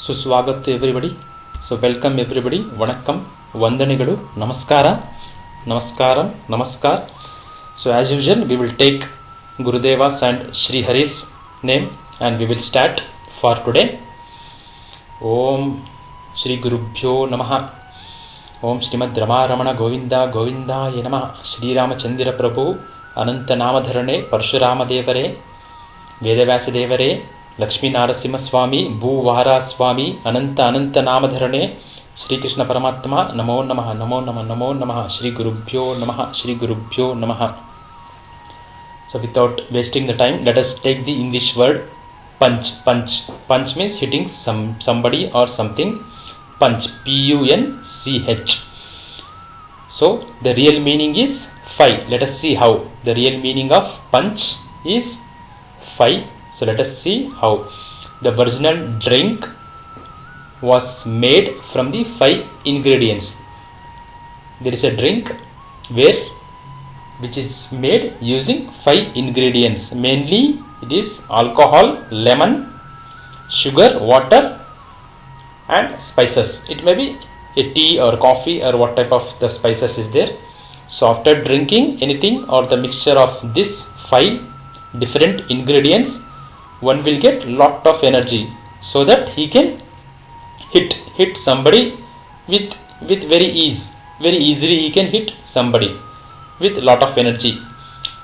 Suswagat to everybody. So welcome everybody. Vanakkam, Vandanigalu, Namaskara, Namaskaram, Namaskar. So as usual, we will take Gurudeva's and Sri Hari's name and we will start for today. Om Shri Gurubhyo Namaha. Om Srimad Rama Ramana Govinda Govinda Namaha. Shri Ramachandra Prabhu Ananta Namadharane Parshurama Devare Vedavasa Devare Lakshmi Narasimha Swami Bhuvara Swami Ananta Namadharane Shri Krishnaarpanamastu Namo Namaha Namo Namaha Namo Namaha Shri Gurubhyo Namaha Shri Gurubhyo Namaha. So without wasting the time, let us take the English word punch. Punch means hitting somebody or something. Punch, P-U-N-C-H. So the real meaning is fight. Let us see how. The real meaning of punch is fight. So let us see how. The original drink was made from the 5 ingredients. There is a drink which is made using 5 ingredients. Mainly it is alcohol, lemon, sugar, water and spices. It may be a tea or coffee or what type of the spices is there. So after drinking anything or the mixture of these 5 different ingredients, one will get lot of energy so that he can hit somebody with very easily he can hit somebody with lot of energy.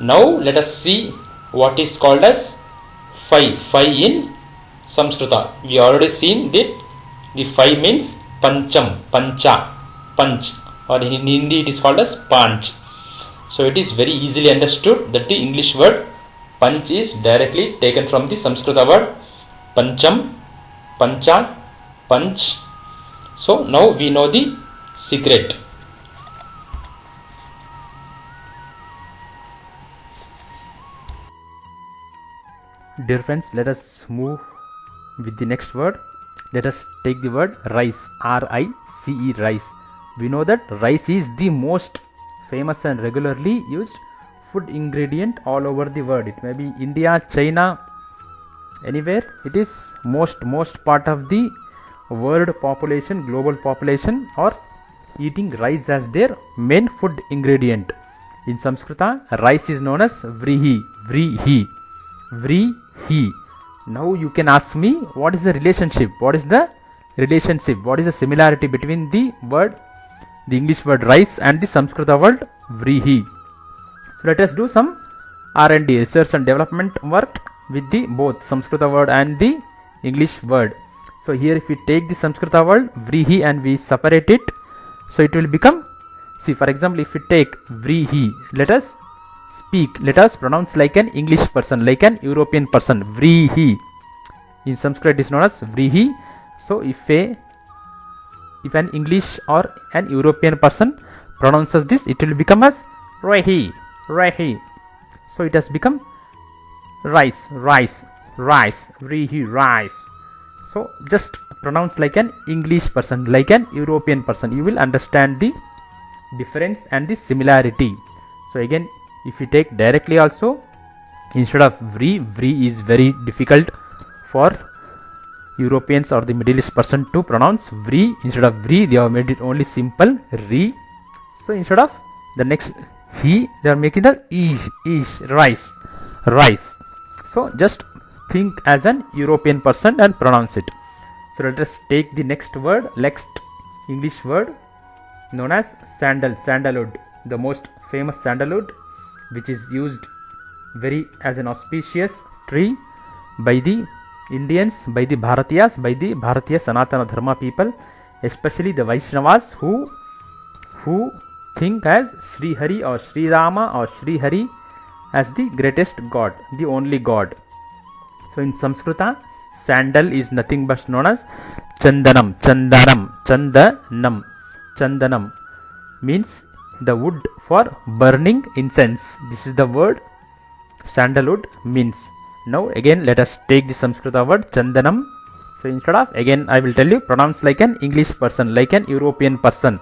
Now let us see what is called as five in Sanskrita. We already seen that the 5 means pancham, pancha, punch, or in Hindi it is called as punch. So it is very easily understood that the English word punch is directly taken from the Sanskrita word pancham, pancha, punch. So now we know the secret. Dear friends, let us move with the next word. Let us take the word rice, R-I-C-E, rice. We know that rice is the most famous and regularly used food ingredient all over the world. It may be India, China, anywhere. It is most part of the world population, global population are eating rice as their main food ingredient. In Sanskrita, rice is known as vrihi. Now you can ask me, what is the relationship? What is the similarity between the English word rice and the Sanskrita word vrihi? So let us do some R&D, research and development work with the both Sanskrita word and the English word. So here if we take the Sanskrita word vrihi and we separate it, so it will become, see for example if we take vrihi, let us pronounce like an English person, like an European person, vrihi. In Sanskrit it is known as vrihi. So if an English or an European person pronounces this, it will become as rihi. So it has become rice, vrihi, rice. So just pronounce like an English person, like an European person. You will understand the difference and the similarity. So again, if you take directly also, instead of vri is very difficult for Europeans or the Middle East person to pronounce vri. Instead of vri, they have made it only simple ri. So instead of the next he, they are making the is rice. So just think as an European person and pronounce it. So let us take the next English word known as sandalwood, the most famous sandalwood, which is used very as an auspicious tree by the Indians, by the Bharatiya Sanatana Dharma people, especially the Vaishnavas who think as Sri Hari or Sri Rama or Sri Hari as the greatest God, the only God. So in Sanskrita, sandal is nothing but known as chandanam means the wood for burning incense. This is the word sandalwood means. Now again let us take the Sanskrita word chandanam. So instead of, again I will tell you, pronounce like an English person, like an European person.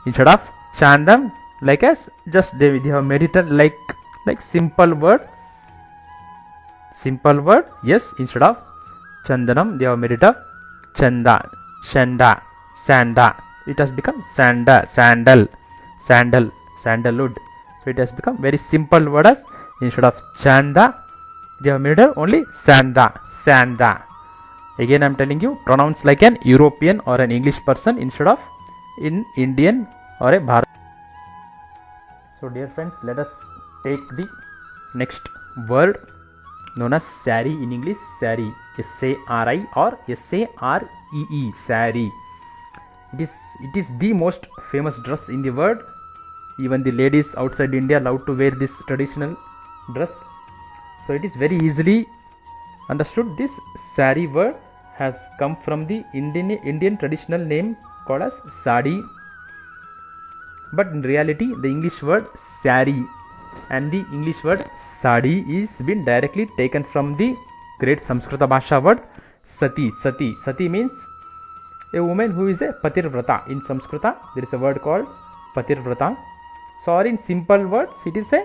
Instead of chandam, like as just they have made it like simple word. Yes, instead of chandanam they have made it up chanda, shanda, sanda. It has become sanda, sandal, sandal, sandalwood. So it has become very simple word as instead of chanda, they have made only sanda, sanda. Again I am telling you, pronounce like an European or an English person instead of in Indian or a Bharat. So dear friends, let us take the next word known as Sari in English. Sari, S-A-R-I or S-A-R-E-E, Sari. It is the most famous dress in the world. Even the ladies outside India love to wear this traditional dress. So it is very easily understood. This Sari word has come from the Indian traditional name called as Sari. But in reality, the English word Sari and the English word Sadi is been directly taken from the great Samskrita Bhasha word Sati. Sati. Sati means a woman who is a Patirvrata. In Samskrita, there is a word called Patirvrata. So, or in simple words, it is a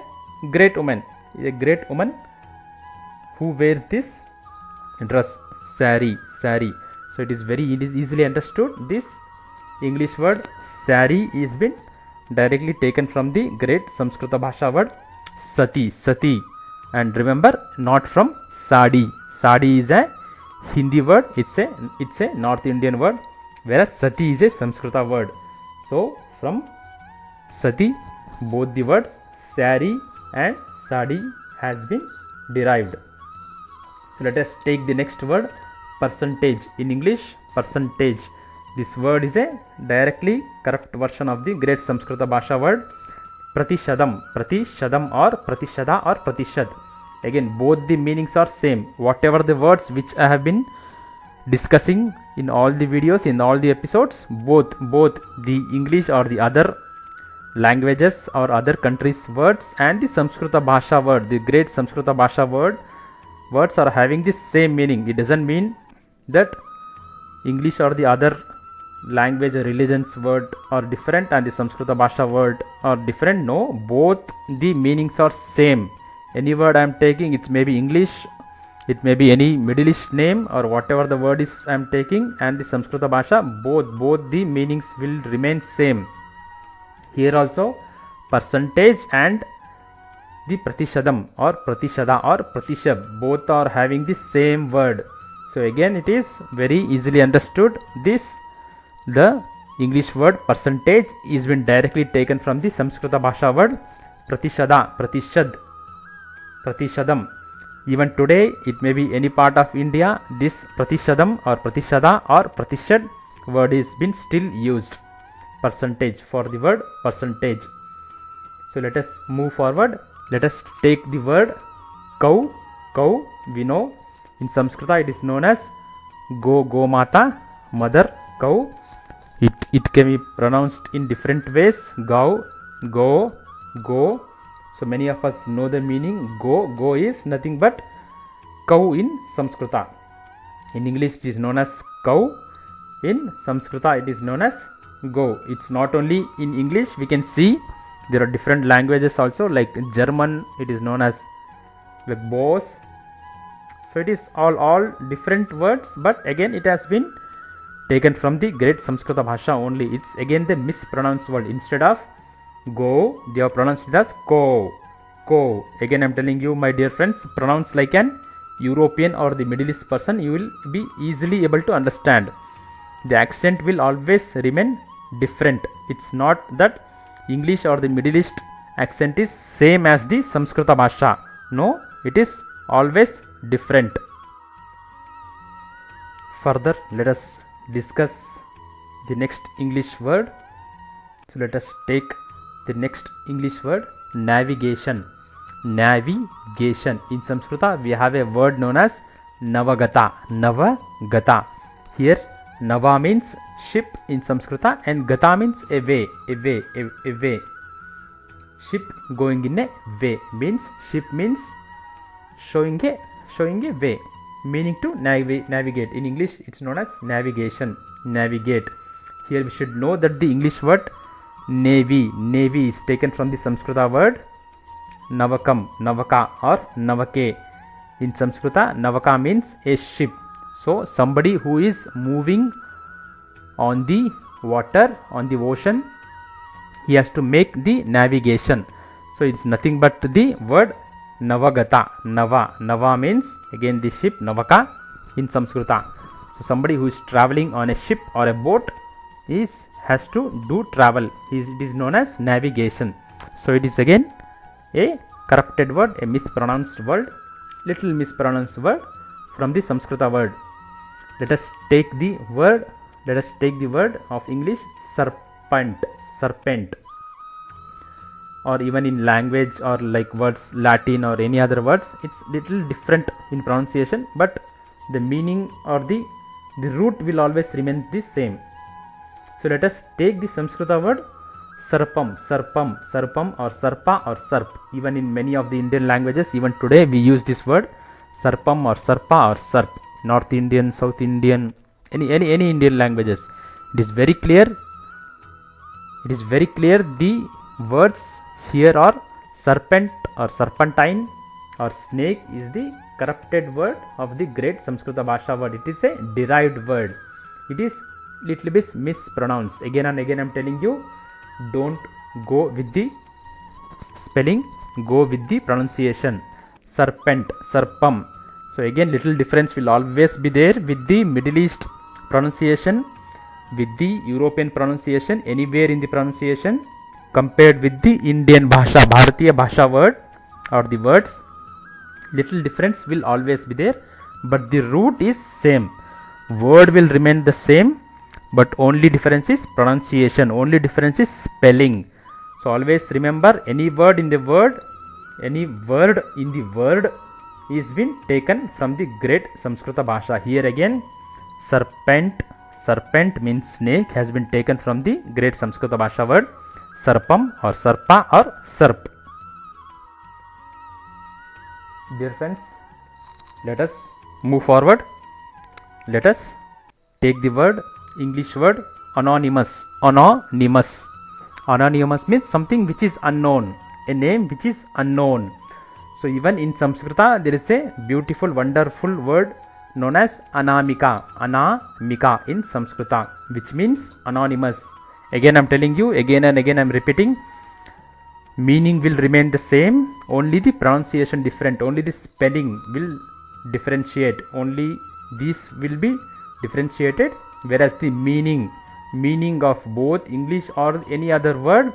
great woman. A great woman who wears this dress, Sari. Sari. So, it is easily understood. This English word Sari is been directly taken from the great Samskrita Bhasha word Sati. Sati. And remember, not from Sadi. Sadi is a Hindi word. It's a North Indian word, whereas Sati is a Samskrita word. So from Sati, both the words Sari and Sadi has been derived. So let us take the next word, percentage. In English, percentage. This word is a directly correct version of the great Samskrita Bhasha word Pratishadam. Pratishadam or Pratishada or Pratishad. Again, both the meanings are same. Whatever the words which I have been discussing in all the videos, in all the episodes, both the English or the other languages or other countries words and the Samskrita Bhasha word, the great Samskrita Bhasha words are having the same meaning. It doesn't mean that English or the other language or religions word are different and the Samskrita Bhasha word are different. No, both the meanings are same. Any word I am taking, it may be English, it may be any Middle East name or whatever the word is I am taking, and the Samskrita Bhasha, both the meanings will remain same. Here also, percentage and the Pratishadam or Pratishada or Pratishab, both are having the same word. So again, it is very easily understood. The English word percentage is been directly taken from the Samskrita Bhasha word Pratishada, Pratishad, Pratishadam. Even today, it may be any part of India, this Pratishadam or Pratishada or Pratishad word is been still used. Percentage for the word percentage. So let us move forward. Let us take the word cow. Cow, we know in Sanskrit it is known as Gomata, mother cow. It can be pronounced in different ways. Gau, go, go. So many of us know the meaning. Go is nothing but cow in Samskrita. In English it is known as cow. In Samskrita it is known as go. It's not only in English, we can see there are different languages also, like German it is known as like boss. So it is all different words, but again it has been taken from the great Samskrita Bhasha only. It's again the mispronounced word. Instead of go, they are pronounced it as ko. Ko. Again I am telling you, my dear friends, pronounce like an European or the Middle East person, you will be easily able to understand. The accent will always remain different. It's not that English or the Middle East accent is same as the Samskrita Bhasha. No, it is always different. Further, let us discuss the next English word. So let us take the next English word, navigation. Navigation. In Samskrita we have a word known as Navagata. Navagata. Here Nava means ship in Samskrita and Gata means a way. Ship going in a way means, ship means showing a way, meaning to navigate. In English it's known as navigation, navigate. Here we should know that the English word navy is taken from the Samskrita word Navakam, Navaka or Navake. In Samskrita, Navaka means a ship. So somebody who is moving on the water, on the ocean, he has to make the navigation. So it's nothing but the word Navagata. Nava means again the ship, Navaka in Samskrita. So somebody who is traveling on a ship or a boat has to do travel. It is known as navigation. So it is again a corrupted word, a mispronounced word, little mispronounced word from the Samskrita word. Let us take the word of English serpent, or even in language or like words Latin or any other words, it's little different in pronunciation, but the meaning or the root will always remain the same. So let us take the Samskrita word sarpam or sarpa or sarp. Even in many of the Indian languages, even today we use this word sarpam or sarpa or sarp. North Indian, South Indian, any Indian languages. It is very clear. The words here are serpent or serpentine or snake is the corrupted word of the great Samskrita Bhasha word. It is a derived word. It is little bit mispronounced. Again and again I am telling you, don't go with the spelling, go with the pronunciation. Serpent, serpam. So again little difference will always be there with the Middle East pronunciation, with the European pronunciation, anywhere in the pronunciation compared with the Indian Bhasha, Bharatiya Bhasha word or the words. Little difference will always be there, but the root is same. Word will remain the same, but only difference is pronunciation, only difference is spelling. So always remember, any word in the word is been taken from the great Samskrita Bhasha. Here again serpent means snake has been taken from the great Samskrita Bhasha word sarpam or sarpa or sarp. Dear friends, let us move forward. Let us take the word, English word anonymous. Anonymous means something which is unknown, a name which is unknown. So even in Samskrita there is a beautiful, wonderful word known as Anamika in Samskrita, which means anonymous. Again I am telling you, again and again I am repeating, meaning will remain the same, only the pronunciation different, only the spelling will differentiate, only these will be differentiated, whereas the meaning of both English or any other word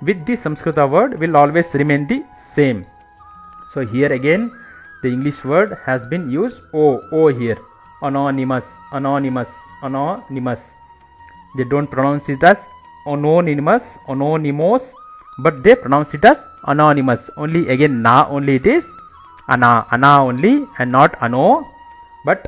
with the Samskrita word will always remain the same. So here again the English word has been used O here, anonymous. They don't pronounce it as anonymous, but they pronounce it as anonymous. Only again na only it is ana only and not ano, but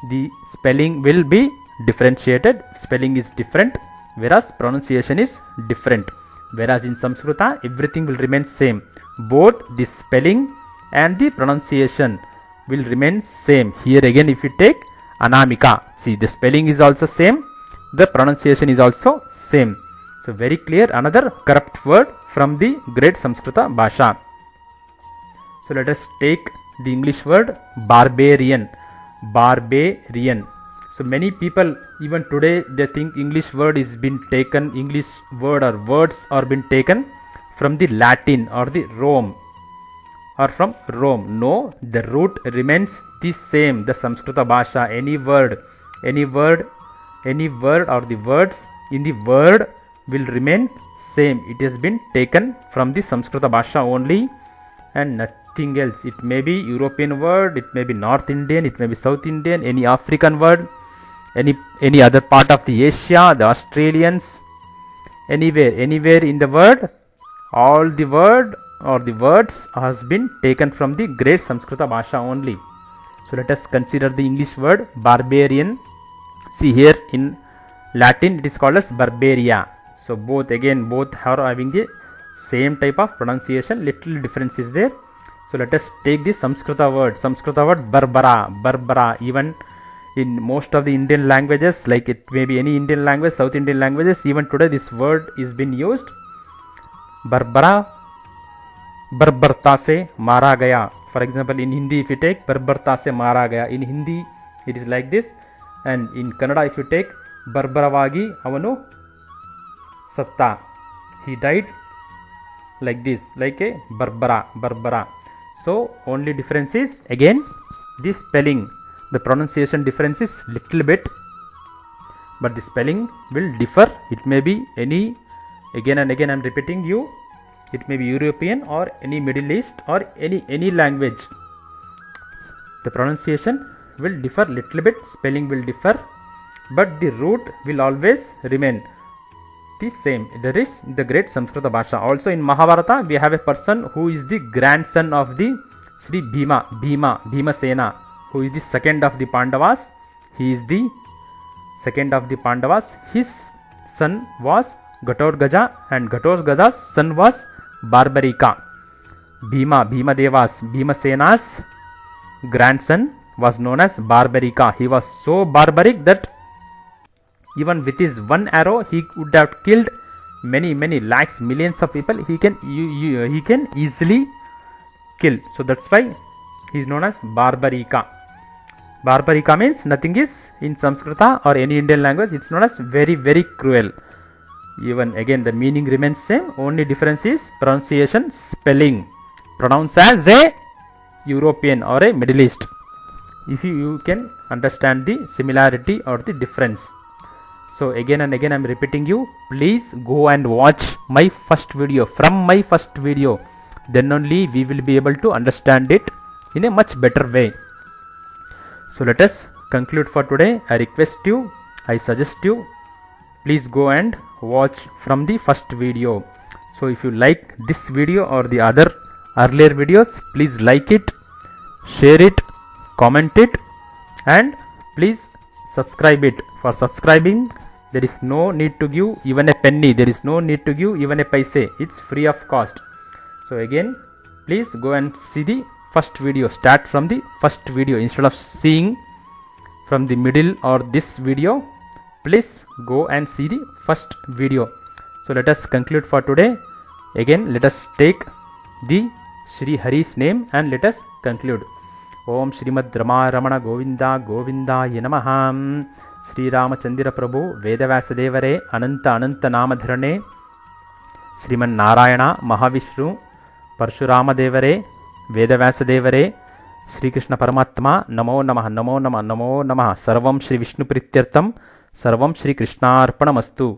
the spelling will be differentiated. Spelling is different, whereas pronunciation is different. Whereas in Samskrita everything will remain same. Both the spelling and the pronunciation will remain same. Here again if you take Anamika, see the spelling is also same, the pronunciation is also same. So very clear, another corrupt word from the great Samskrita Bhasha. So let us take the English word barbarian. So many people even today they think English word is been taken, English word or words are been taken from the Latin or the Rome or from Rome. No, the root remains the same, the Samskrita Bhasha. Any word or the words in the word will remain same. It has been taken from the Samskrita Bhasha only and nothing else. It may be European word, it may be North Indian, it may be South Indian, any African word, any other part of the Asia, the Australians, anywhere in the world, all the word or the words has been taken from the great Samskrita Bhasha only. So let us consider the English word barbarian. See here in Latin it is called as barbaria. So both are having the same type of pronunciation, little difference is there. So let us take this Samskrita word Barbara. Even in most of the Indian languages, like it may be any Indian language, South Indian languages, even today this word is been used. Barbara, barbarta se mara gaya. For example, in Hindi if you take barbarta se mara gaya, in Hindi It is like this. And in Kannada, if you take barbaravagi avanu satta, he died like this, like a barbara. So only difference is again the spelling, the pronunciation difference is little bit, but the spelling will differ. It may be any, again and again I am repeating you, it may be European or any Middle East or any language. The pronunciation will differ little bit, spelling will differ, but the root will always remain the same. That is the great Samskrita Bhasha. Also in Mahabharata, we have a person who is the grandson of the Sri Bhimasena, who is the second of the Pandavas. He is the second of the Pandavas. His son was Ghatotkacha, and Ghatotkacha's son was Barbarika. Bhimasena's grandson was known as Barbarika. He was so barbaric that even with his one arrow he would have killed many lakhs, millions of people. He can easily kill. So that's why he is known as Barbarika. Barbarika means nothing is in Sanskrita or any Indian language, it's known as very cruel. Even again the meaning remains same, only difference is pronunciation, spelling. Pronounce as a European or a Middle East. If you can understand the similarity or the difference. So again and again I am repeating you, please go and watch my first video. From my first video, then only we will be able to understand it in a much better way. So let us conclude for today. I request you, I suggest you, please go and watch from the first video. So if you like this video or the other earlier videos, please like it, share it, comment it, and please subscribe it. For subscribing, there is no need to give even a penny, there is no need to give even a paise, it's free of cost. So again, please go and see the first video, start from the first video instead of seeing from the middle or this video. Please go and see the first video. So let us conclude for today. Again, let us take the Shri Hari's name and let us conclude. Om Shrimad Rama Ramana Govinda Govindaya Namaha. Shri Ramachandra Prabhu Vedavyasadevare Ananta Namadharane Shriman Narayana Mahavishnu Parshurama Devare Vedavyasadevare Shri Krishna Paramatma Namo Namaha. Sarvam Shri Vishnu Prityartham Sarvam Shri Krishnaarpanamastu.